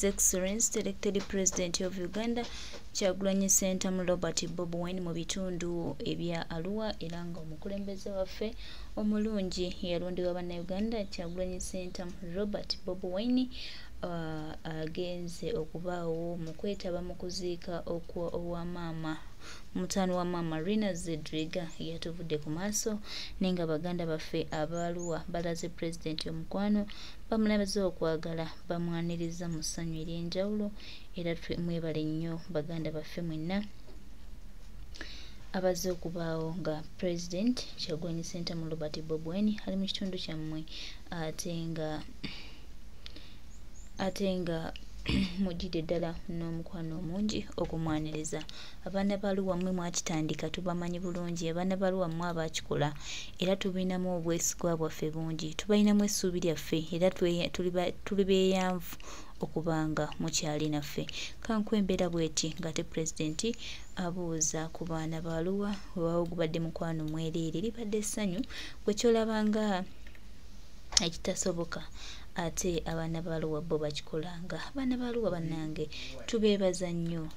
His Excellency elected President of Uganda Kyagulanyi Ssentamu Robert Bobi mu bitundu ebya Arua era nga omukulembeze waffe omulungi yalondebwa bannayuganda Kyagulanyi Ssentamu Robert Bobi agenze okubaawo mu kwetaba mu kuziika owa maama mutano wa maama Rina Zedriga yatuvudde ku maaso nenga baganda baffe abalua balaze President Mukwano bamulabaze okwagala bamwaniliza mu ssanyu ery'enjawulo era mwebale nnyo baganda baffe mwenna abaze okubaawo nga President Kyagulanyi Ssentamu Robert Bobi ali mu kitundu kyammwe ate nga mujjidde ddala n'omukwano omungi okumwaniriza abaana baluwa mmwe mwakitandika tubamanyi bulungi abaana baluwa mmwe abakikola era tubinamu obwesigwa bwaffe bungi tubalinamu essuubi lyaffe era tuli beeyanvu okubanga mukyali naffe kankwembeera bweti ng'ate Pulezidenti abuuza ku baana baluwa wewawo gubadde mukwano mwereere libadde essanyu bwe kyolabanga ekitasoboka ate abaana baluwa bo bakikolanga abaana baluwa bannange tubeebaza nnyo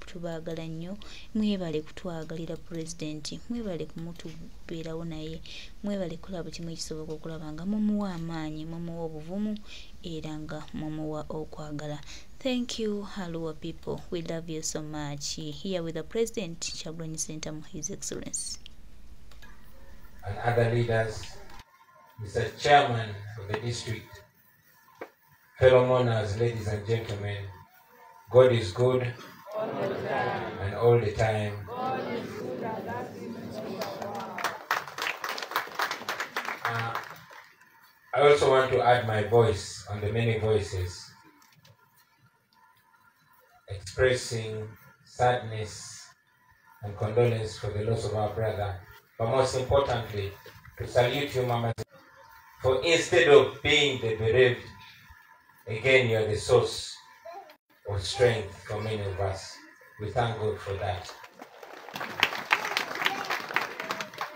tubaagala nnyo mwebale kutwagalira Pulezidenti mwebale kumutubeerawo naye mwebale kulaba buli kimu ekisoboka okulaba nga mumuwa amaanyi mumuwa obuvumu era nga mumuwa okwagala. Thank you, Arua people. We love you so much. Here with the President Kyagulanyi Ssentamu, His Excellency. And other leaders, Mr. Chairman of the district, fellow mourners, ladies and gentlemen, God is good and all the time. I also want to add my voice on the many voices expressing sadness and condolence for the loss of our brother, but most importantly, to salute you, Mama. For instead of being the bereaved, again, you are the source of strength for many of us. We thank God for that.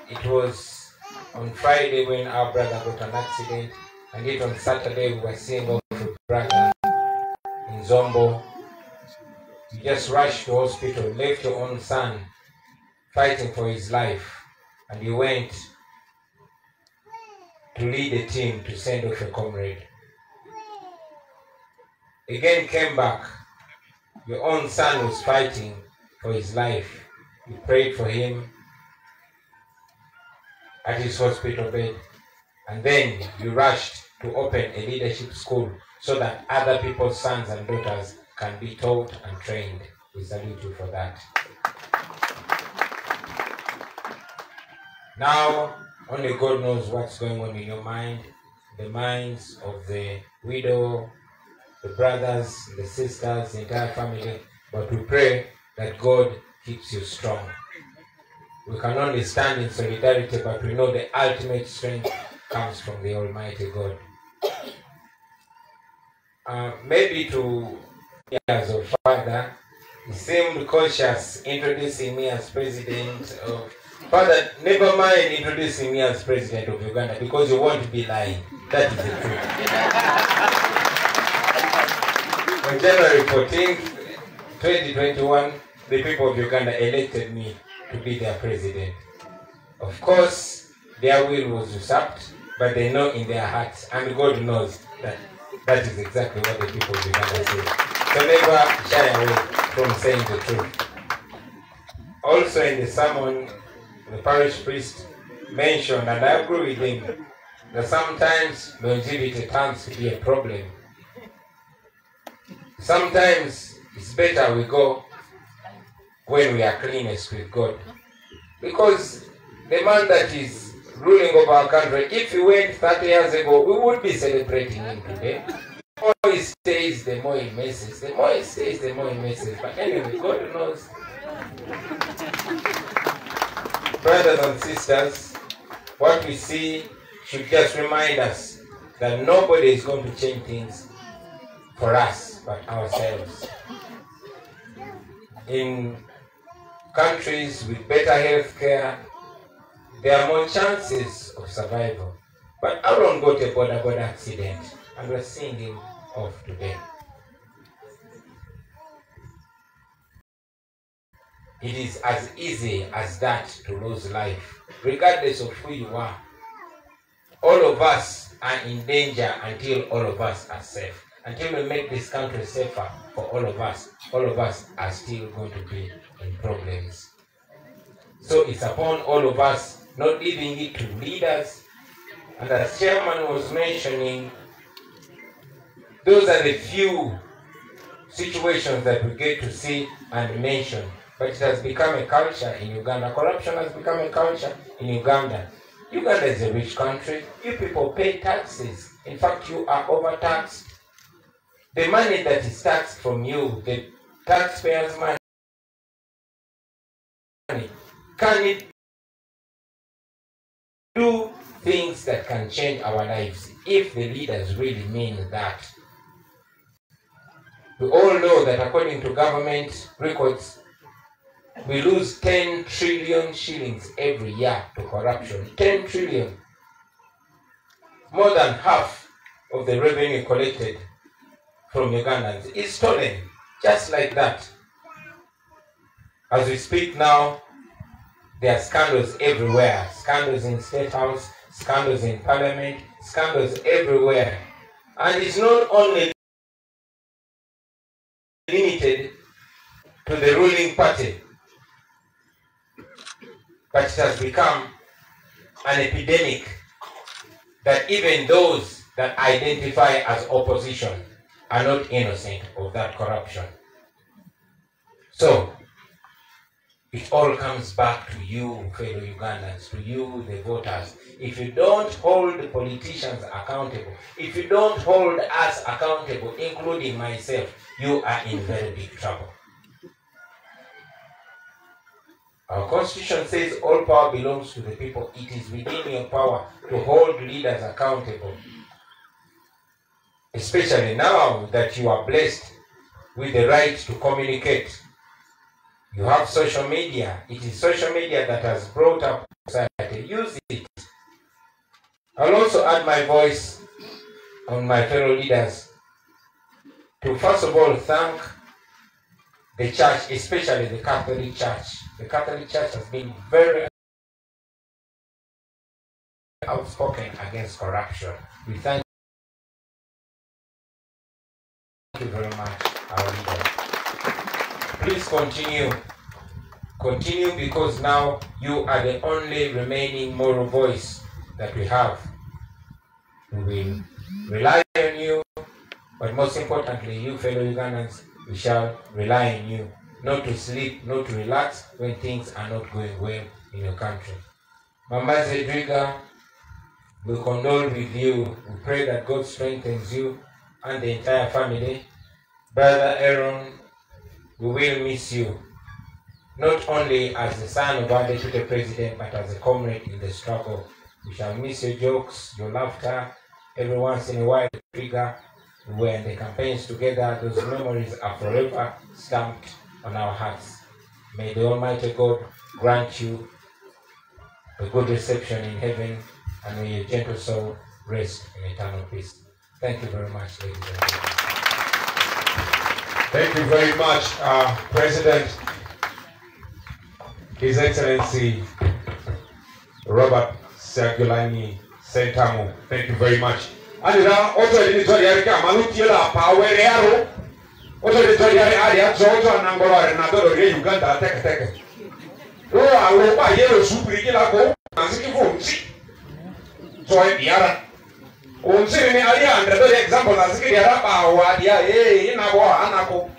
It was on Friday when our brother got an accident, and yet on Saturday we were seeing off a brother in Zombo. You just rushed to hospital, left your own son fighting for his life, and you went to lead a team to send off a comrade. Again came back, your own son was fighting for his life. You prayed for him at his hospital bed, and then you rushed to open a leadership school so that other people's sons and daughters can be taught and trained. We salute you for that. Now, only God knows what's going on in your mind, the minds of the widow, the brothers, the sisters, the entire family, but we pray that God keeps you strong. We can only stand in solidarity, but we know the ultimate strength comes from the Almighty God. Maybe to years of father, he seemed cautious introducing me as president of Father, never mind introducing me as President of Uganda because you won't be lying. That is the truth. On January 14th, 2021, the people of Uganda elected me to be their president. Of course, their will was usurped, but they know in their hearts, and God knows that that is exactly what the people of Uganda say. So never shy away from saying the truth. Also in the sermon, the parish priest mentioned, and I agree with him, that sometimes longevity turns to be a problem. Sometimes it's better we go when we are cleanest with God. Because the man that is ruling over our country, if he went 30 years ago, we would be celebrating him today. The more he stays, the more he messes. The more he stays, the more he messes. But anyway, God knows. Brothers and sisters, what we see should just remind us that nobody is going to change things for us but ourselves. In countries with better health care, there are more chances of survival. But Aaron got a border accident, and we're seeing him off today. it is as easy as that to lose life, regardless of who you are. All of us are in danger until all of us are safe. Until we make this country safer for all of us are still going to be in problems. So it's upon all of us, not leaving it to leaders. And as Chairman was mentioning, those are the few situations that we get to see and mention. But it has become a culture in Uganda. Corruption has become a culture in Uganda. Uganda is a rich country. You people pay taxes. In fact, you are overtaxed. The money that is taxed from you, the taxpayers' money, can it do things that can change our lives if the leaders really mean that? We all know that according to government records, we lose 10 trillion shillings every year to corruption. 10 trillion. More than half of the revenue collected from Ugandans is stolen, just like that. As we speak now, there are scandals everywhere. Scandals in State House, scandals in Parliament, scandals everywhere. And it's not only limited to the ruling party, but it has become an epidemic that even those that identify as opposition are not innocent of that corruption. So, it all comes back to you, fellow Ugandans, to you, the voters. If you don't hold the politicians accountable, if you don't hold us accountable, including myself, you are in very big trouble. Our constitution says all power belongs to the people. It is within your power to hold leaders accountable. Especially now that you are blessed with the right to communicate. You have social media. It is social media that has brought up society. Use it. I'll also add my voice on my fellow leaders to first of all thank the church, especially the Catholic Church. The Catholic Church has been very outspoken against corruption. We thank you very much, our leaders. Please continue. Continue, because now you are the only remaining moral voice that we have. We will rely on you, but most importantly, you fellow Ugandans, we shall rely on you, not to sleep, not to relax when things are not going well in your country. Mama Zedriga, we condole with you. We pray that God strengthens you and the entire family. Brother Aaron, we will miss you, not only as the son of our deputy president, but as a comrade in the struggle. We shall miss your jokes, your laughter, every once in a while. Trigger, we were in the campaigns together. Those memories are forever stamped on our hearts. May the Almighty God grant you a good reception in heaven, and may your gentle soul rest in eternal peace. Thank you very much, ladies and gentlemen. Thank you very much, President, His Excellency Robert Sagulani Sentamu. Thank you very much. And now, also the editorial Manutia Power Arrow. Also the editorial area, Georgia and Angola and Nadoro Uganda, take. Oh, I will buy yellow soup, Rigila, and Siki. So I Yara. Unsini alia andere example na zikiri araba wadia inagwa anako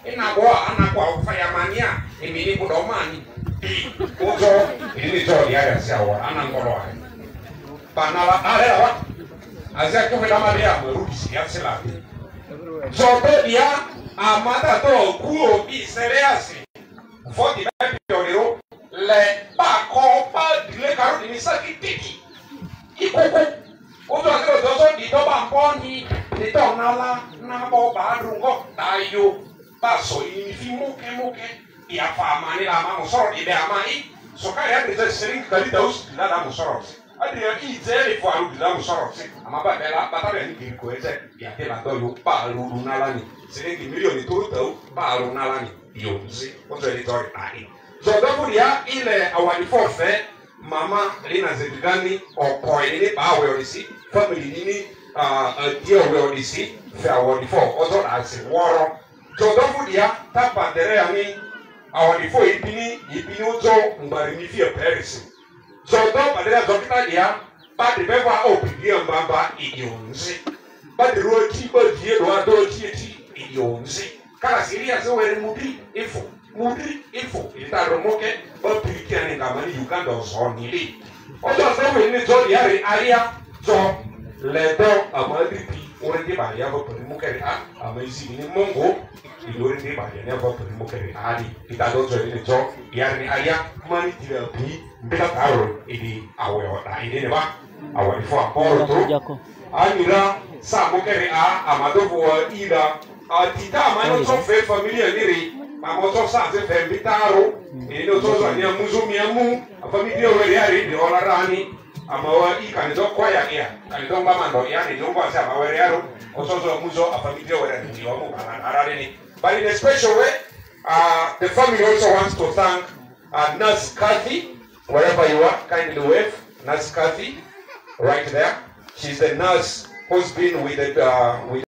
ufanya mania imini kudomani uzo ili joli ya sawa anangoro panala ala azia kufika maria mrusi ya sila zote dia amata to kuo bi seriasi 40 euro le ba ko pa le karo ni sakitiki ikoko Ojo akero doso di doba mponi di tonala na bo ba rungo tayo paso inifi muke ya fama ni la mamo soro di be amai so ka ya de sering kali daus na da musoro adi ya izeli fo alu da musoro ama ba bela batare ni ki ko eze ya te la do yo pa lu na la ni sering milioni to ba lu na la ni yo si ojo editor ai Zodaburia ile awali forfe mama lina zedigani okoini ba we odisi family nini dear we odisi fe awali for ozo asi woro Zodaburia tapa dere ani awali for ibini ozo mbari mi fie Paris Zodo badera zokita dia ba de beva opidi mbamba idionzi ba de roti ba die do ado tieti idionzi kala siria zo were mudri info ita romoke ba pirikani ngamani Uganda ozonili ojo sewe ni zo yari aria zo ledo amadipi orende ba ya ba primukere amaizi ni mongo ilorende ba ya ba primukere ali ita do zo ni zo yari aria mani tirapi mbela taro idi awe oda ide ba awe fo aporo to anira sa mokere amadovo ida tita mano so fe familia niri mamoto sa se fe bitaro ino to zo nya muzumi amu familia wele yari di olarani amawa ikani do kwaya ya kani do mamando yani do kwa sa mawere yaro osozo muzo familia wele ni wamu arare ni. But in a special way the family also wants to thank Nurse Kathy, wherever you are, kindly wave. Nurse Kathy, right there. She's the nurse who's been with the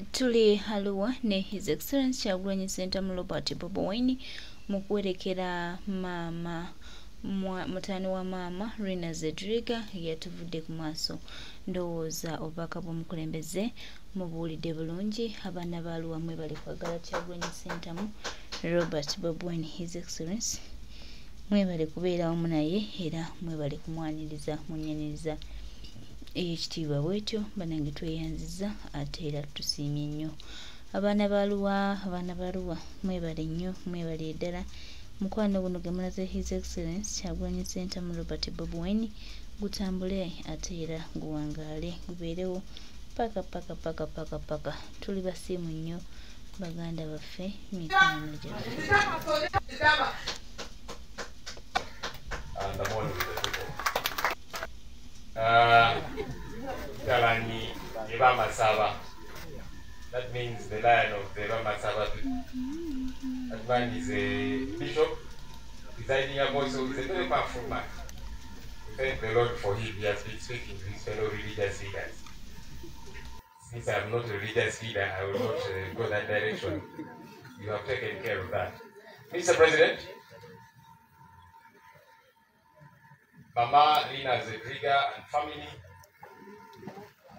Tuli Arua ne His Excellency Kyagulanyi Ssentamu Robert Bobi mukwerekera mama mutani wa mama Rina Zedriga yatuvudde ku maaso. Ndowooza obubaka bw'omukulembeze mubuulidde bulungi. Abaana ba Arua mwe bali kwagala Kyagulanyi Ssentamu Robert Bobi, His Excellency mwe bali kubeera wamu naye era mwe bali kumwaniriza munyaniriza ekitiibwa bwetyo. Banange tweyanziza ate era tusiimye nnyo. Abaana ba Arua mwe bali nnyo, mwe bali eddala. Mukwano guno gwe mulaze His Excellency Kyagulanyi Ssentamu Robert Bobi gutambule ate era guwangaale gubeerewo paka. Tuli basiimu nnyo baganda baffe, mikwano gyaffe. Galani Abamasaba. That means the lion of the Abamasaba. That man is a bishop, presiding apostle. He's a very powerful man. We thank the Lord for him. He has been speaking to his fellow religious leaders. Since I am not a religious leader, I will not go that direction. You have taken care of that. Mr. President, Mama Rina Zedriga and family,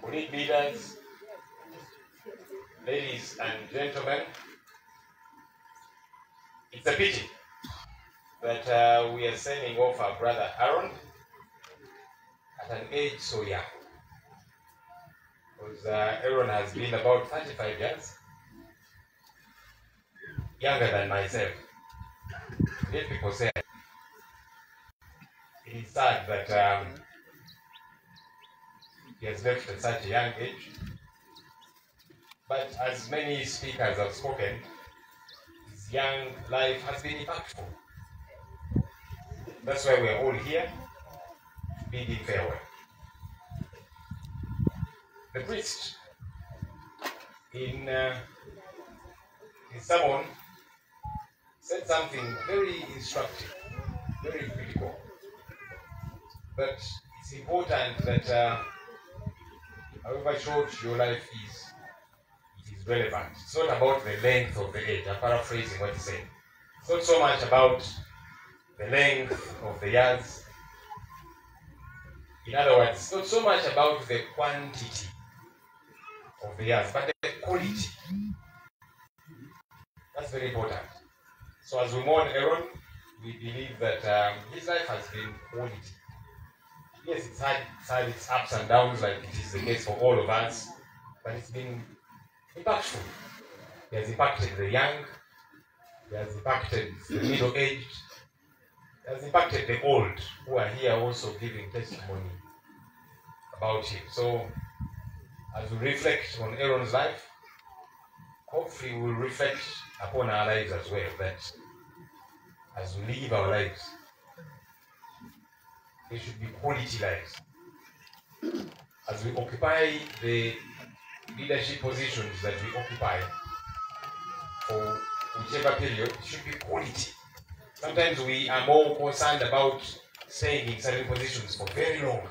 political leaders, ladies and gentlemen, it's a pity that we are sending off our brother Aaron at an age so young. Because Aaron has been about 35 years younger than myself. Yet people say it is sad that he has left at such a young age. But as many speakers have spoken, his young life has been impactful. That's why we are all here to bid him farewell. The priest, in his sermon, said something very instructive, very critical. But it's important that however short your life is, it is relevant. It's not about the length of the age. I'm paraphrasing what he said. It's not so much about the length of the years. In other words, it's not so much about the quantity of the years, but the quality. That's very important. So as we mourn Aaron, we believe that his life has been quality. Yes, it's had its ups and downs, like it is the case for all of us, but it's been impactful. He has impacted the young, he has impacted the middle-aged, he has impacted the old, who are here also giving testimony about him. So, as we reflect on Aaron's life, hopefully we'll reflect upon our lives as well, that as we live our lives, they should be quality lives. As we occupy the leadership positions that we occupy for whichever period, it should be quality. Sometimes we are more concerned about staying in certain positions for very long.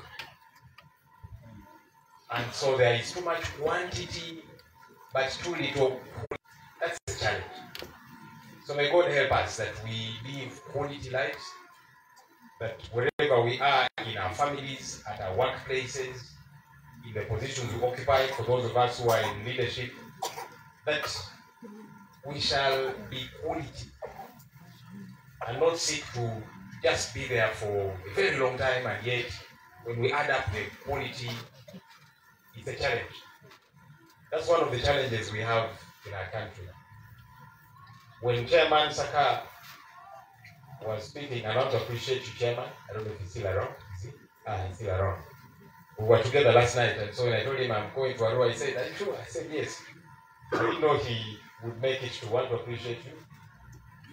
And so there is too much quantity, but too little quality. That's the challenge. So may God help us that we live quality lives, that wherever we are, in our families, at our workplaces, in the positions we occupy, for those of us who are in leadership, that we shall be quality and not seek to just be there for a very long time, and yet when we add up the quality, it's a challenge. That's one of the challenges we have in our country. When Chairman Saka was speaking, and I want to appreciate you, Chairman. I don't know if he's still around. Is he? He's still around. We were together last night, and so when I told him I'm going to Arua, he said, "Are you sure?" I said, "Yes." I didn't know he would make it to want to appreciate you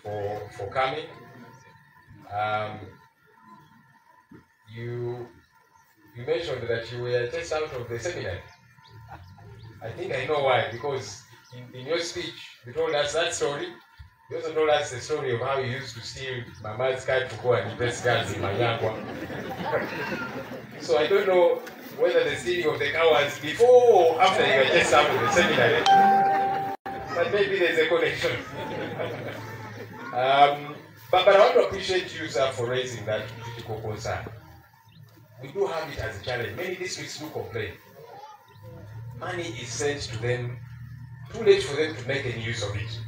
for coming. You mentioned that you were just out of the seminary. I think I know why, because in your speech, you told us that story. You also told us the story of how you used to steal Mama's card to go and impress girls in Manyangwa. So I don't know whether the stealing of the car was before or after you were just out of the seminary. But maybe there's a connection. But I want to appreciate you, sir, for raising that critical concern. We do have it as a challenge. Many districts do complain. Money is sent to them, too late for them to make any use of it.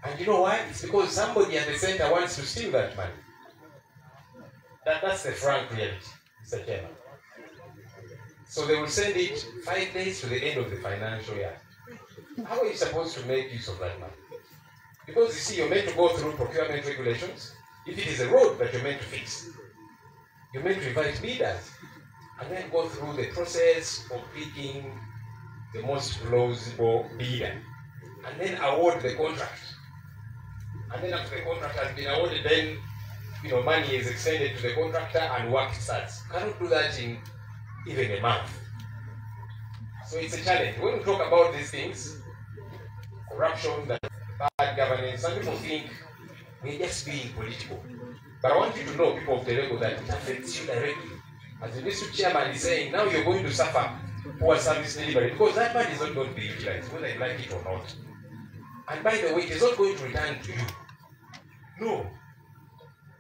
And you know why? It's because somebody at the center wants to steal that money. That's the frank reality, Mr. Chairman. So they will send it 5 days to the end of the financial year. How are you supposed to make use of that money? Because you see, you're meant to go through procurement regulations. If it is a road that you're meant to fix, you're meant to invite bidders and then go through the process of picking the most plausible bidder and then award the contract. And then after the contract has been awarded, then money is extended to the contractor and work starts. You cannot do that in even a month. So it's a challenge. When we talk about these things, corruption, bad governance, some people think we're just being political. But I want you to know, people of Terego, that it affects you directly. As the district chairman is saying, now you're going to suffer poor service delivery because that money is not going to be utilized, whether you like it or not. And by the way, it is not going to return to you. No.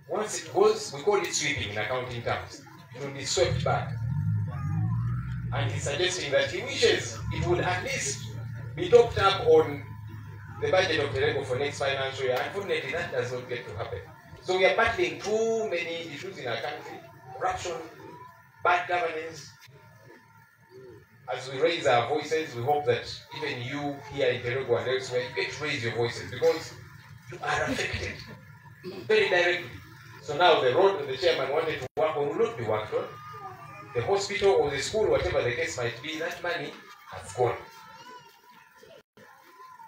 Once it goes, we call it sweeping in accounting terms. It will be swept back. And he's suggesting that he wishes it would at least be topped up on the budget of Terego for next financial year. Unfortunately, that does not get to happen. So we are battling too many issues in our country. Corruption, bad governance. As we raise our voices, we hope that even you here in Terego and elsewhere, you get to raise your voices because you are affected very directly. So now the road that the chairman wanted to work on will not be worked on. The hospital or the school, whatever the case might be, that money has gone.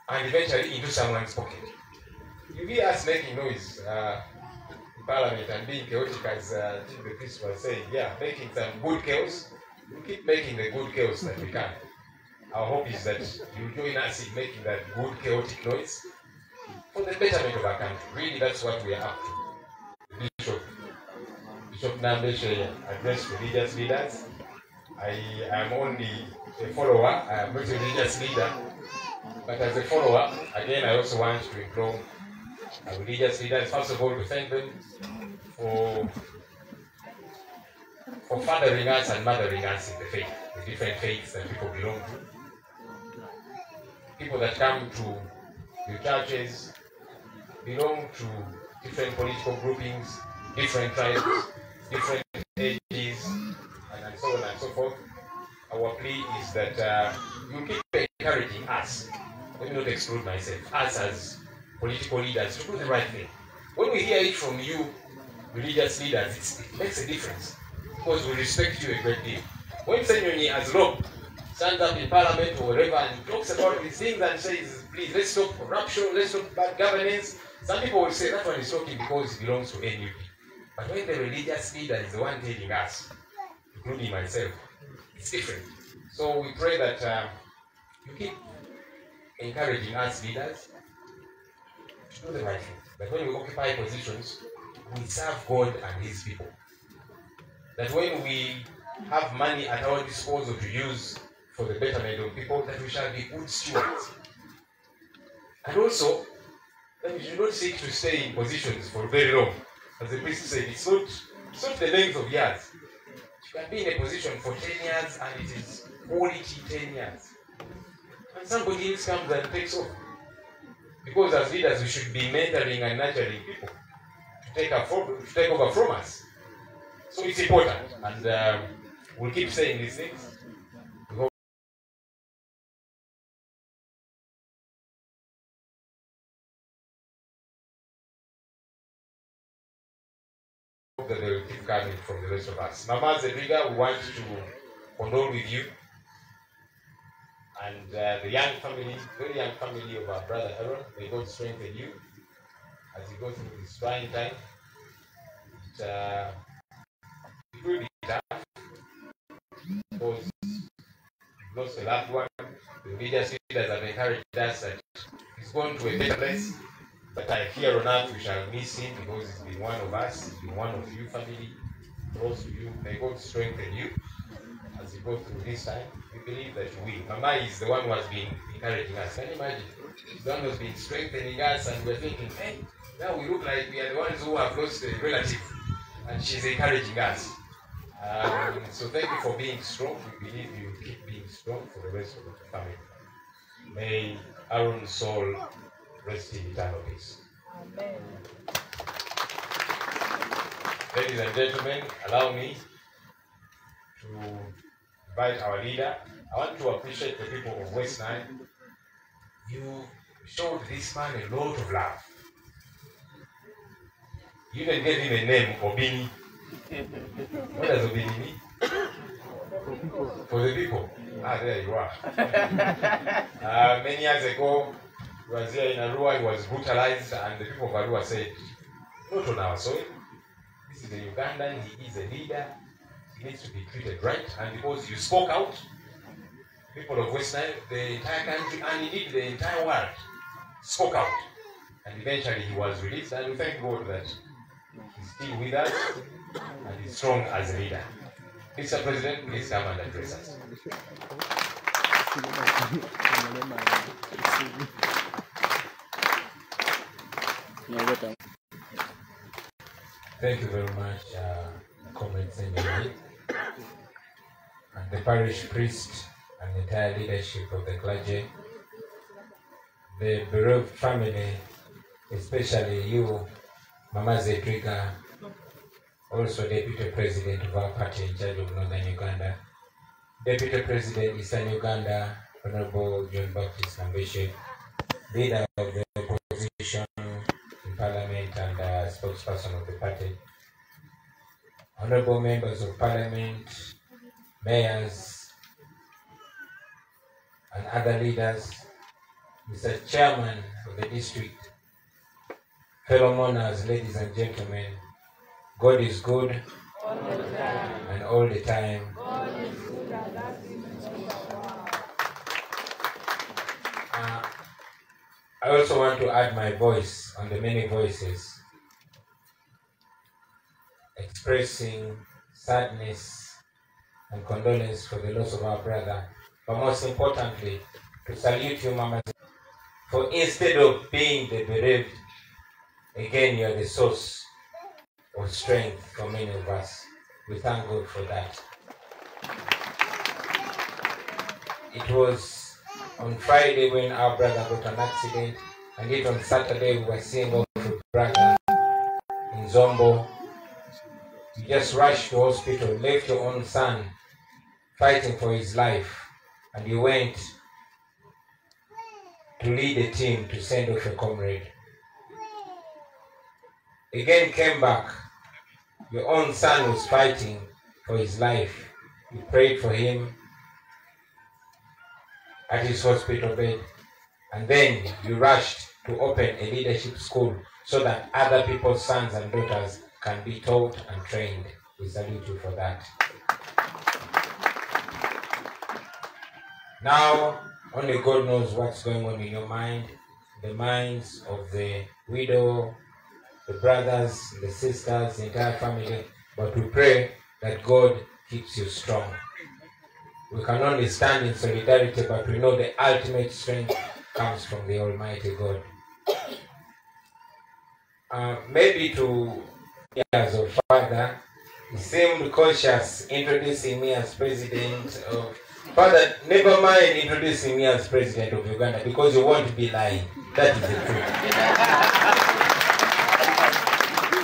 And eventually into someone's pocket. You hear us making noise in Parliament and being chaotic, as the priest was saying, making some good chaos. We keep making the good chaos that we can. Our hope is that you join us in making that good chaotic noise for the betterment of our country. Really, that's what we are up to. Bishop Nambeshe addressed religious leaders. I am only a follower. I am not a religious leader. But as a follower, again, I also want to implore our religious leaders, first of all, to thank them for fathering us and mothering us in the faith, the different faiths that people belong to. People that come to the churches belong to different political groupings, different tribes, different ages, and so on and so forth. Our plea is that you keep encouraging us, let me not exclude myself, us as political leaders, to do the right thing. When we hear it from you, religious leaders, it makes a difference because we respect you a great deal. When Senyonyi as Rob stands up in Parliament or wherever and talks about these things and says, please, let's stop corruption, let's stop bad governance, some people will say that one is talking because it belongs to NUP. But when the religious leader is the one telling us, including myself, it's different. So we pray that you keep encouraging us leaders to do the right thing. That when we occupy positions, we serve God and His people. That when we have money at our disposal to use for the betterment of people, that we shall be good stewards. And also, that we should not seek to stay in positions for very long. As the priest said, it's not the length of years. You can be in a position for 10 years and it is quality 10 years. And somebody else comes and takes off. Because as leaders, we should be mentoring and nurturing people to take over from us. So it's important. And we'll keep saying these things. We hope that they will keep coming from the rest of us. Mama Zedriga, we want to condole with you and the young family, very young family of our brother Aaron. May God strengthen you as you go through this trying time. It will be tough because you've lost a loved one. The religious leaders have encouraged us that he's gone to a better place. But here on earth we shall miss him because he's been one of us, he's been one of you, family, close to you. May God strengthen you. as we go through this time. We believe that we will. Mama is the one who has been encouraging us. Can you imagine? She's the one who has been strengthening us, and we're thinking, hey, now we look like we are the ones who have lost a relative, and she's encouraging us. So thank you for being strong. We believe you will keep being strong for the rest of the family. May Aaron's soul rest in eternal peace. Amen. Ladies and gentlemen, allow me to invite our leader. I want to appreciate the people of West Nile. You showed this man a lot of love. You even gave him a name, Obini. What does Obini mean? For the people. Ah, there you are. Many years ago, he was here in Arua, he was brutalized, and the people of Arua said, not on our soil. This is a Ugandan, he is a leader, he needs to be treated right. And because you spoke out, people of West Nile, the entire country, and indeed the entire world, spoke out. And eventually he was released, and we thank God that he's still with us, and he's strong as a leader. Mr. President, please come and address us. Thank you very much, Comrades and the parish priest and the entire leadership of the clergy, the bereaved family, especially you, Mama Zedriga, also Deputy President of our party in charge of Northern Uganda, Deputy President Eastern Uganda, Honorable John Baptist Nambeshe, leader of the opposition in Parliament and spokesperson of the party, honorable members of Parliament, mayors, and other leaders, Mr. Chairman of the district, fellow mourners, ladies and gentlemen, God is good all the time. And all the time. God is good and that is I also want to add my voice on the many voices expressing sadness and condolence for the loss of our brother, but most importantly, to salute you, Mama, for instead of being the bereaved, again you are the source of strength for many of us. We thank God for that. It was on Friday when our brother got an accident, and yet on Saturday we were seeing off a brother in Zombo. You just rushed to hospital, left your own son fighting for his life, and you went to lead a team to send off a comrade. Again came back, your own son was fighting for his life. You prayed for him at his hospital bed, and then you rushed to open a leadership school so that other people's sons and daughters can be taught and trained. We salute you for that. Now, only God knows what's going on in your mind, the minds of the widow, the brothers, the sisters, the entire family, but we pray that God keeps you strong. We can only stand in solidarity, but we know the ultimate strength comes from the Almighty God. Maybe to years of father, he seemed cautious introducing me as president of... Father, never mind introducing me as president of Uganda, because you won't be lying. That is the truth.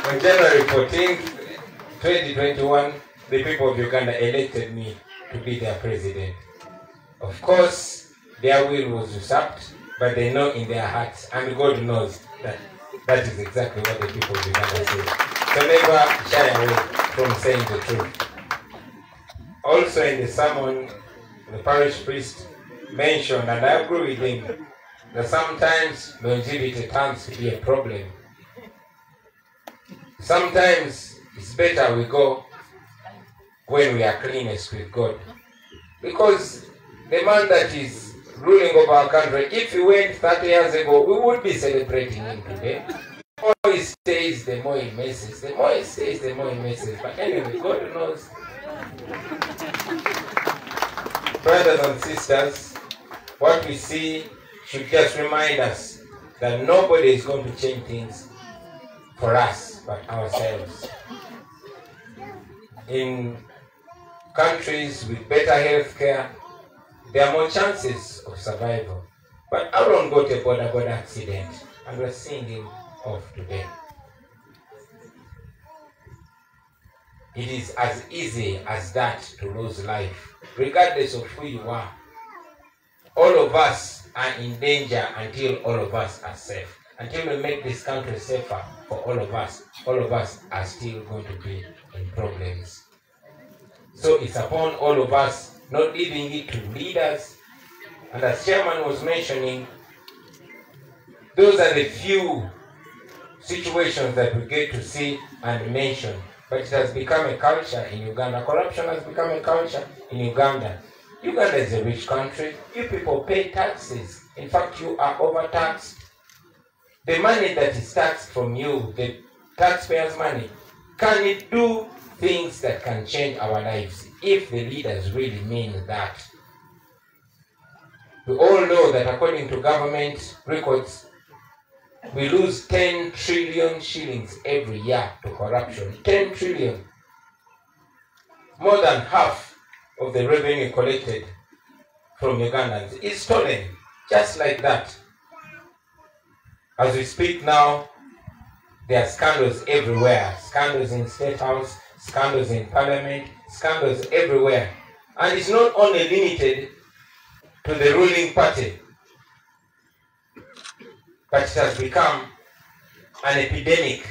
On January 14th, 2021, the people of Uganda elected me to be their president. Of course, their will was usurped, but they know in their hearts, and God knows that that is exactly what the people of Uganda say. So never shy away from saying the truth. Also in the sermon, the parish priest mentioned, and I agree with him, that sometimes longevity turns to be a problem. Sometimes it's better we go when we are cleanest with God. Because the man that is ruling over our country, if he went 30 years ago, we would be celebrating him today. The more he stays, the more he messes. The more he stays, the more he messes. But anyway, God knows. Brothers and sisters, what we see should just remind us that nobody is going to change things for us but ourselves. In countries with better health care, there are more chances of survival. But Aaron got a border accident and we're seeing him off today. It is as easy as that to lose life, regardless of who you are. All of us are in danger until all of us are safe. Until we make this country safer for all of us are still going to be in problems. So it's upon all of us, not leaving it to leaders. And as Chairman was mentioning, those are the few situations that we get to see and mention. But it has become a culture in Uganda. Corruption has become a culture in Uganda. Uganda is a rich country. You people pay taxes. In fact, you are overtaxed. The money that is taxed from you, the taxpayers' money, can it do things that can change our lives if the leaders really mean that? We all know that according to government records, we lose 10 trillion shillings every year to corruption. 10 trillion. More than half of the revenue collected from Ugandans is stolen, just like that. As we speak now, there are scandals everywhere. Scandals in State House, scandals in Parliament, scandals everywhere. And it's not only limited to the ruling party, but it has become an epidemic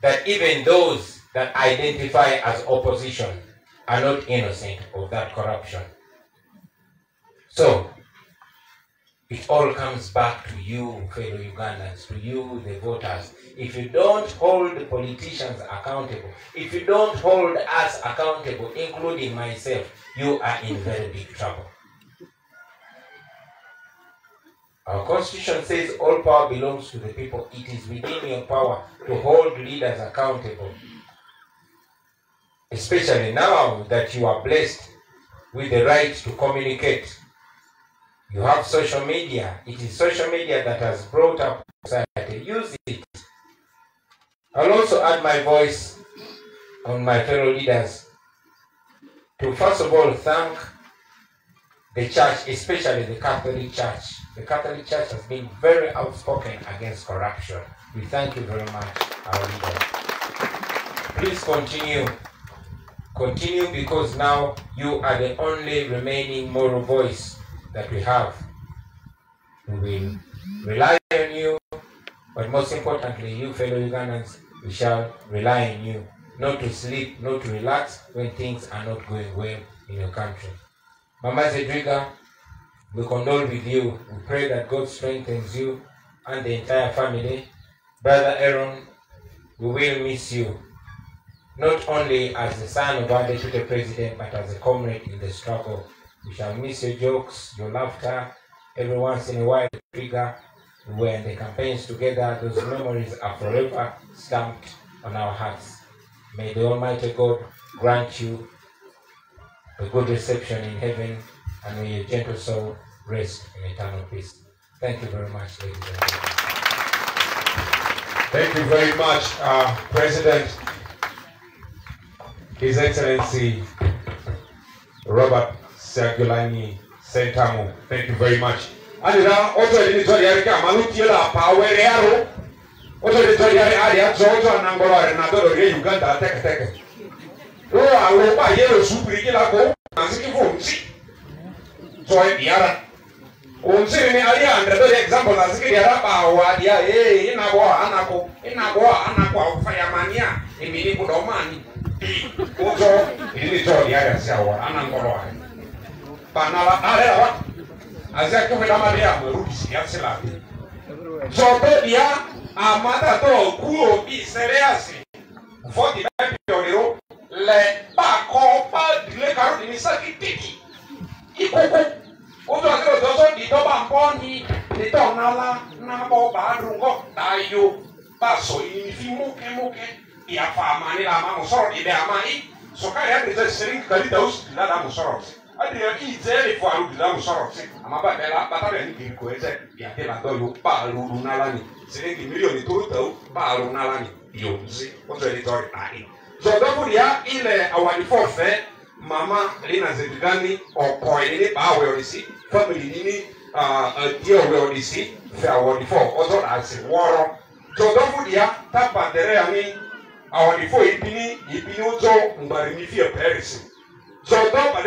that even those that identify as opposition are not innocent of that corruption. So, it all comes back to you, fellow Ugandans, to you, the voters. If you don't hold the politicians accountable, if you don't hold us accountable, including myself, you are in very big trouble. Our constitution says all power belongs to the people. It is within your power to hold leaders accountable. Especially now that you are blessed with the right to communicate. You have social media. It is social media that has brought up society. Use it. I'll also add my voice on my fellow leaders to first of all thank the church, especially the Catholic Church. The Catholic Church has been very outspoken against corruption. We thank you very much, our leaders. Please continue. Continue, because now you are the only remaining moral voice that we have. We will rely on you, but most importantly, you fellow Ugandans, we shall rely on you, not to sleep, not to relax when things are not going well in your country. Mama Zedriga, we condole with you. We pray that God strengthens you and the entire family. Brother Aaron, we will miss you, not only as the son of our deputy president, but as a comrade in the struggle. We shall miss your jokes, your laughter. Every once in a while, trigger. We were in the campaigns together. Those memories are forever stamped on our hearts. May the Almighty God grant you a good reception in heaven, and may your gentle soul rest in eternal peace. Thank you very much, ladies and gentlemen. Thank you very much, President, His Excellency Robert Sagulani Sentamu. Thank you very much. And now, also in the Zodiac, Malutiela, Power Arrow, also the Zodiac area, Georgia, and Angola, and another Uganda, take. Oh, I will buy yellow super, and see you. So I be Unsiri ni alia andre example na sikiri araba wadia inagwa anako ufanya mania imini kudomani uzo ili jodi ya sawa anangoro Baana ala wa azia kufika madia mrudi ya silabi so dia amata to kuo bi serious for the people le ba ko pa le karo ni sakitiki ikoko Uto akero doso di toba mponi di tonala na bo badrungo tayo paso muke ya fa mani la mamo soro di be amai so kaya di sering kali daus na da musoro Adia izeli for alu da musorosi. Amaba bela batale ni kikoeze ya tela doyo pa alu nalani. Sirengi milioni tuto pa alu nalani. Yonzi. Oto editori ai. So dafu dia ile awali forfe mama lina zedani okoini ba we olisi family nini dia we olisi fa awali for oto asi woro. So dafu dia tapa dere ani awali for ipini oto mbari mi fie perisi. So dafu